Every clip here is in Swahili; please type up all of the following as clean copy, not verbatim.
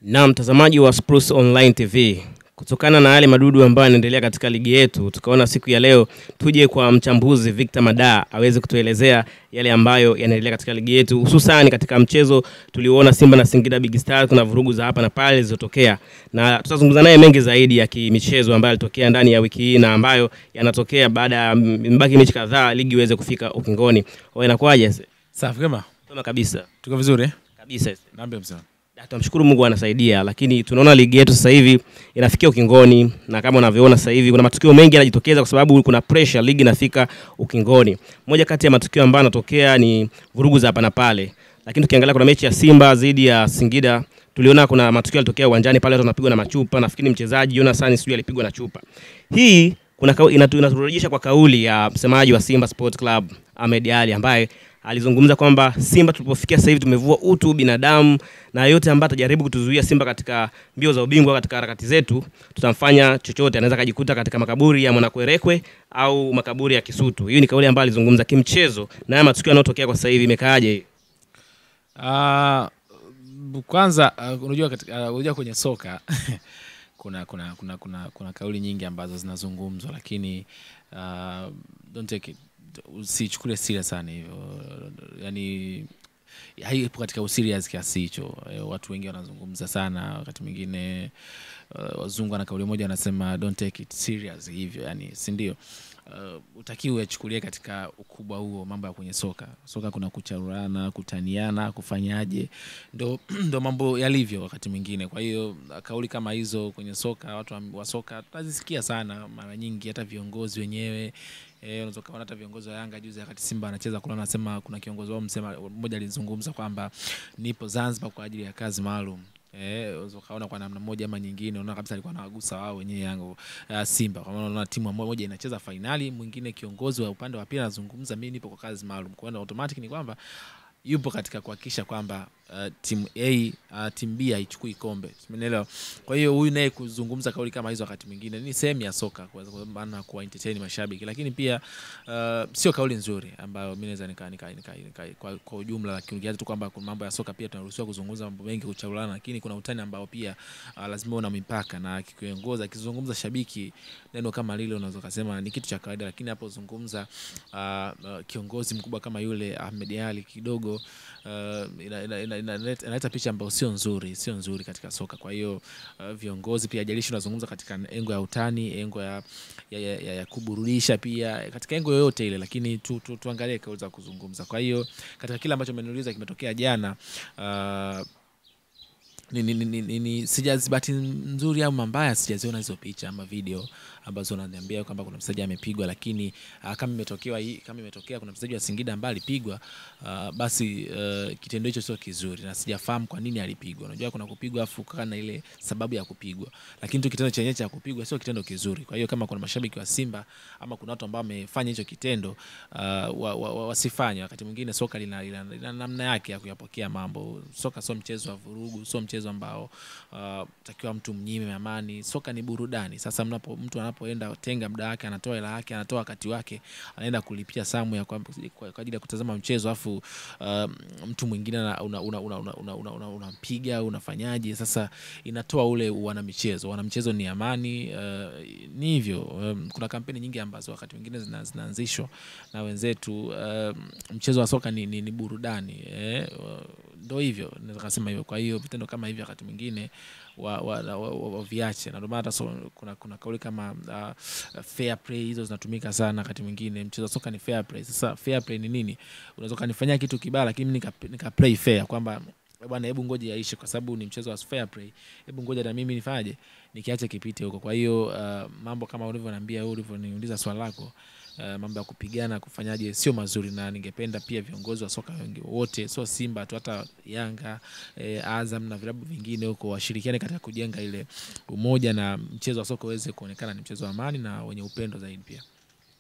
Na mtazamaji wa Spruce Online TV, kutokana na yale madudu ambayo yanaendelea katika ligi yetu, tukaona siku ya leo tuje kwa mchambuzi Victor Madaa aweze kutuelezea yale ambayo yanaendelea katika ligi yetu, hususan katika mchezo tuliona Simba na Singida Big Stars, kuna vurugu za hapa na pale zilizotokea, na tutazungumza naye mengi zaidi ya kimichezo ambayo yalitokea ndani ya wiki hii na ambayo yanatokea baada ya mbaki mechi kadhaa ligi iweze kufika ukingoni. Wewe inakuaje? Safi kama? Tuna kabisa. Tuko vizuri? Kabisa. Naambia msana. Tunamshukuru Mungu anasaidia, lakini tunaona ligi yetu sasa hivi inafikia ukingoni, na kama unavyoona sasa hivi kuna matukio mengi yanajitokeza kwa sababu kuna pressure, ligi inafika ukingoni. Moja kati ya matukio ambayo yanatokea ni vurugu za hapa na pale. Lakini tukiangalia kuna mechi ya Simba dhidi ya Singida, tuliona kuna matukio yalitokea uwanjani pale, watu wanapigwa na machupa, nafikiri mchezaji Jonathan sijui alipigwa na chupa. Hii inaturudisha kwa kauli ya msemaji wa Simba Sport Club Ahmed Ally, ambaye alizungumza kwamba Simba tulipofikia sasa hivi tumevua utu binadamu, na yote ambaye atajaribu kutuzuia Simba katika mbio za ubingwa katika harakati zetu tutamfanya chochote. Anaweza kujikuta katika makaburi ya Mwanakwerekwe au makaburi ya Kisutu. Hiyo ni kauli ambayo alizungumza kimchezo, na haya matukio yanayotokea kwa sasa hivi imekaaje? Kwanza unajua kwenye soka kuna kauli nyingi ambazo zinazungumzwa, lakini don't take it, usichukue serious sana hivyo. Yaani haipo katika userious kiasi hicho. Watu wengi wanazungumza sana, wakati mwingine wazungu na kauli moja wanasema don't take it serious hivyo, yani si ndio? Utakiwa uyachukulie katika ukubwa huo mambo ya kwenye soka. Soka kuna kucharurana, kutaniana, kufanyaje, ndo mambo yalivyo wakati mwingine. Kwa hiyo kauli kama hizo kwenye soka, watu wa soka tutazisikia sana mara nyingi, hata viongozi wenyewe. Unaweza kuona hata viongozi wa Yanga juzi wakati Simba anacheza kule, anasema kuna kiongozi wao mmoja alizungumza kwamba nipo Zanzibar kwa ajili ya kazi maalum. Unaweza kaona kwa namna moja ama nyingine, unaona kabisa alikuwa anawagusa wao wenyewe Yanga, Simba. Kwa maana unaona timu moja inacheza finali, mwingine kiongozi wa upande wa pili anazungumza mimi nipo kwa kazi maalum. Kwa hiyo automatic ni kwamba yupo katika kuhakikisha kwamba timu A timu B haichukui kombe. Umeelewa? Kwa hiyo huyu naye kuzungumza kauli kama hizo wakati mwingine ni sehemu ya soka, kwa maana kuwa entertain mashabiki, lakini pia sio kauli nzuri ambayo mimi naweza kwa ujumla. Lakini ukiacha tu kwamba kuna mambo ya soka, pia tunaruhusiwa kuzungumza mambo mengi, kuchaulana, lakini kuna utani ambao pia lazima una mipaka, na kiongozi akizungumza shabiki neno kama lile unaweza kusema ni kitu cha kawaida, lakini hapo zungumza kiongozi mkubwa kama yule Ahmed Ally kidogo inaleta picha ambayo sio nzuri katika soka. Kwa hiyo viongozi pia jalishi unazungumza katika engo ya utani, engo ya kuburudisha, pia katika engo yoyote ile, lakini tuangalie kauli za kuzungumza. Kwa hiyo katika kila ambacho mmeniuliza kimetokea jana, sijazibati nzuri au mbaya, sijaziona hizo picha ama video ambazo wananiambia kwamba kuna mchezaji amepigwa, lakini kama imetokea kuna mchezaji wa Singida ambaye alipigwa, basi kitendo hicho sio kizuri, na sijafahamu kwa nini alipigwa. Unajua kuna kupigwa afu kana ile sababu ya kupigwa, lakini tu kitendo chenyewe cha kupigwa sio kitendo kizuri. Kwa hiyo kama kuna mashabiki wa Simba ama kuna watu ambao wamefanya hicho kitendo, wasifanye. Wakati mwingine soka lina namna yake ya kuyapokea mambo. Soka sio mchezo wa vurugu, sio mchezo ambao takiwa mtu mnyime amani. Soka ni burudani. Sasa mtu anapoenda tenga muda wake, anatoa hela yake, anatoa wakati wake, anaenda kulipia samu ya kwa ajili ya kutazama mchezo, afu mtu mwingine unampiga, unafanyaje? Sasa inatoa ule wanamchezo ni amani. Ni hivyo. Kuna kampeni nyingi ambazo wakati mwingine zinaanzishwa na wenzetu. Mchezo wa soka ni burudani, ndio hivyo naweza kusema hivyo. Kwa hiyo vitendo kama hivi wakati mwingine viache, na ndio maana kuna kauli kama fair play, hizo zinatumika sana wakati mwingine. Mchezo wa soka ni fair play. Sasa fair play ni nini? Unaweza kanifanyia kitu kibaya, lakini mimi nika play fair, kwamba bwana hebu ngoje yaishe kwa sababu ni mchezo wa fair play, hebu ngoja na mimi nifaje nikiache kipite huko. Kwa hiyo mambo kama ulivyoniambia wewe, ulivyoniuliza swali lako, mambo ya kupigana kufanyaje sio mazuri, na ningependa pia viongozi wa soka wengi wote, sio Simba tu, hata Yanga, Azam na vilabu vingine huko, washirikiane katika kujenga ile umoja, na mchezo wa soka uweze kuonekana ni mchezo wa amani na wenye upendo zaidi. Pia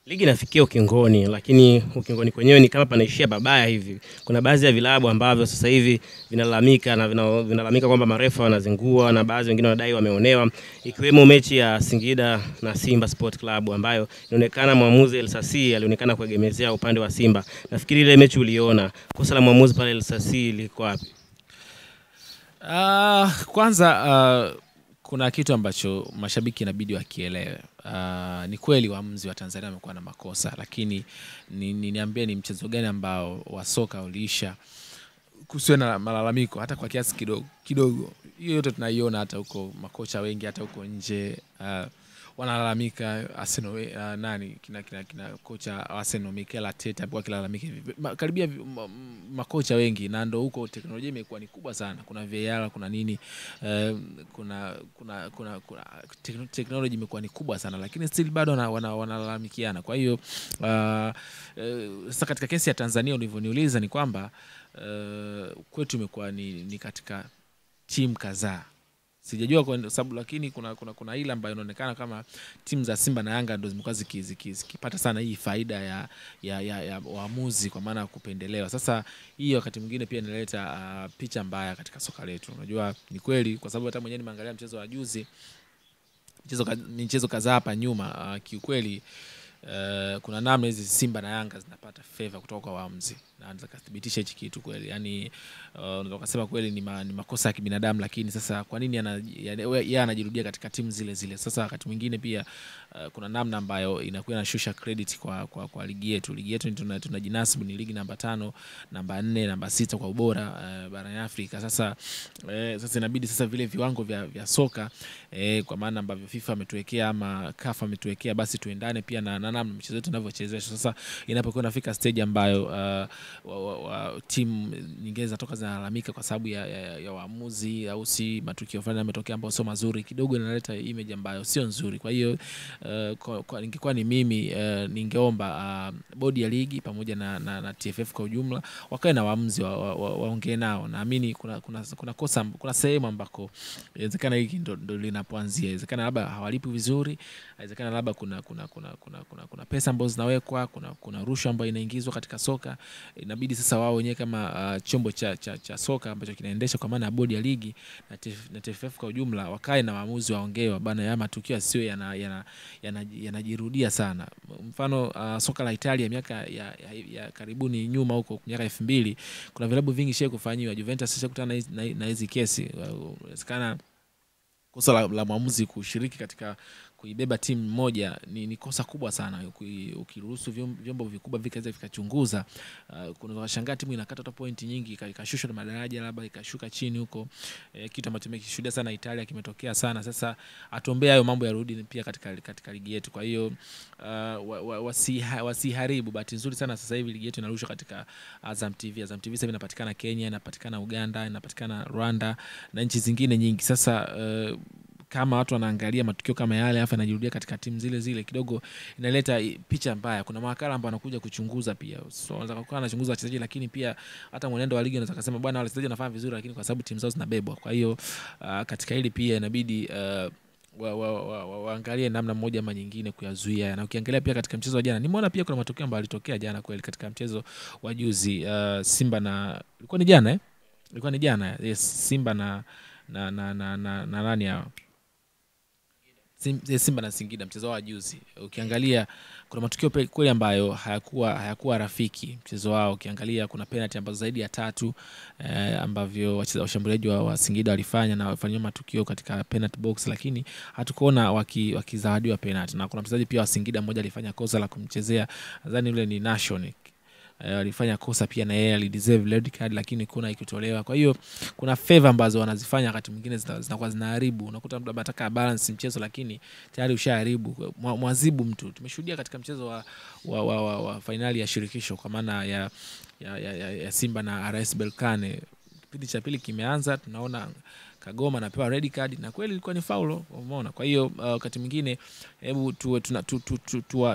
ligi inafikia ukingoni, lakini ukingoni kwenyewe ni kama panaishia babaya hivi. Kuna baadhi ya vilabu ambavyo sasa hivi vinalalamika kwamba marefa wanazingua, na baadhi wengine wanadai wameonewa, ikiwemo mechi ya Singida na Simba Sport Club ambayo inaonekana mwamuzi Elsasi alionekana kuegemezea upande wa Simba. Nafikiri ile mechi uliona, kosa la mwamuzi pale Elsasi liko wapi? Kwanza kuna kitu ambacho mashabiki inabidi wakielewe. Ni kweli waamuzi wa Tanzania wamekuwa na makosa, lakini niambie ni mchezo gani ambao wa soka uliisha kusiwe na malalamiko hata kwa kiasi kidogo. Hiyo yote tunaiona hata huko, makocha wengi hata huko nje wanalalamika. Arsenal kina kocha Arsenal Mikel Arteta alikuwa akilalamika hivi. Karibia makocha wengi, na ndio huko teknolojia imekuwa ni kubwa sana. Kuna VAR, kuna nini, kuna teknolojia imekuwa ni kubwa sana, lakini still bado wanalalamikiana. Kwa hiyo sasa katika kesi ya Tanzania ulivyoniuliza ni kwamba kwetu imekuwa ni katika timu kadhaa. Sijajua kwa sababu, lakini kuna ile ambayo inaonekana kama timu za Simba na Yanga ndio zimekuwa zikipata sana hii faida ya waamuzi kwa maana kupendelewa. Sasa hiyo wakati mwingine pia inaleta picha mbaya katika soka letu. Unajua ni kweli, kwa sababu hata mwenyewe nimeangalia mchezo wa juzi, mchezo kadhaa hapa nyuma, kiukweli kuna namna hizi Simba na Yanga zinapata favor kutoka kwa waamuzi, na anaweza kudhibitisha hichi kitu kweli. Yani unaweza kusema kweli ni makosa ya kibinadamu, lakini sasa kwa nini yeye anajirudia katika timu zile zile? Sasa wakati mwingine pia kuna namna ambayo inakuwa inashusha credit kwa ligi yetu. Ligi yetu tunajinasibu ni ligi namba 5, namba 4, namba 6 kwa ubora barani Afrika. Sasa inabidi sasa vile viwango vya soka kwa maana ambavyo FIFA ametuwekea ama CAF ametuwekea, basi tuendane pia na namna mchezo wetu unavyochezeshwa. Sasa inapokuwa inafika stage ambayo timu nyingine zinatoka zinalalamika kwa sababu ya waamuzi au si matukio fulani yametokea ambayo sio mazuri, kidogo inaleta image ambayo sio nzuri. Kwa hiyo ningekuwa ni mimi, ningeomba bodi ya ligi pamoja na TFF kwa ujumla wakae na waamuzi waongee nao. Naamini kuna kosa, kuna sehemu ambako inawezekana hiki ndo linapoanzia. Inawezekana labda hawalipi vizuri, inawezekana labda kuna pesa ambazo zinawekwa, kuna rushwa ambayo inaingizwa katika soka. Inabidi sasa wao wenyewe kama chombo cha soka ambacho kinaendesha kwa maana ya bodi ya ligi na TFF kwa ujumla wakae na waamuzi waongee bana, ya matukio sio yanajirudia sana. Mfano soka la Italia miaka ya karibuni nyuma huko miaka 2000, kuna vilabu vingi shehe kufanywa. Juventus ishakutana na hizi kesi. Inawezekana kosa la mwamuzi kushiriki katika kuibeba timu moja ni kosa kubwa sana. Ukiruhusu vyombo vikubwa vikaweza vikachunguza, kuna washangaa timu inakata hata point nyingi, ikashushwa na madaraja, labda ikashuka chini huko, kitu ambacho tumekishuhudia sana Italia, kimetokea sana. Sasa atuombea hayo mambo yarudi pia katika ligi yetu. Kwa hiyo wasiharibu. Bahati nzuri sana sasa hivi ligi yetu inarushwa katika Azam TV. Azam TV sasa inapatikana Kenya, inapatikana Uganda, inapatikana Rwanda na nchi zingine nyingi. Sasa kama watu wanaangalia matukio kama yale afa yanajirudia katika timu zile zile, kidogo inaleta picha mbaya. Kuna mawakala ambao wanakuja kuchunguza pia. So wanataka kuwa anachunguza wachezaji, lakini pia hata mwenendo wa ligi anaweza kusema bwana wale wachezaji wanafanya vizuri, lakini kwa sababu timu zao zinabebwa. Kwa hiyo katika hili pia inabidi waangalie namna moja ama nyingine kuyazuia. Na ukiangalia pia katika mchezo wa jana, nimeona pia kuna matokeo ambayo yalitokea jana kweli katika mchezo wa juzi. Simba na ilikuwa ni jana. Yes, Simba na nani hao? Simba na Singida, mchezo wa juzi. Ukiangalia kuna matukio kweli ambayo hayakuwa rafiki mchezo wao. Ukiangalia kuna penalty ambazo zaidi ya 3 ambavyo washambuliaji wa Singida walifanya na wafanywa matukio katika penalty box, lakini hatukuona wakizawadiwa penalty. Na kuna mchezaji pia wa Singida mmoja alifanya kosa la kumchezea, nadhani yule ni Nation, alifanya kosa pia na yeye alideserve red card, lakini kuna ikitolewa. Kwa hiyo kuna favor ambazo wanazifanya wakati mwingine zinakuwa zinaharibu. Unakuta mtu anataka balance mchezo, lakini tayari ushaharibu, mwazibu mtu. Tumeshuhudia katika mchezo wa finali ya shirikisho kwa maana ya Simba na RS Berkane, kipindi cha pili kimeanza, tunaona Kagoma anapewa red card na kweli ilikuwa ni foul, umeona. Kwa hiyo wakati mwingine hebu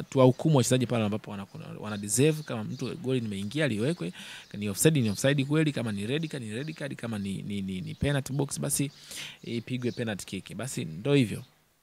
tuwahukumu wachezaji pale ambapo wana deserve. Kama mtu goli limeingia liwekwe, ni offside kweli, kama ni red card, kama ni penalty box basi ipigwe penalty kick, basi ndio hivyo.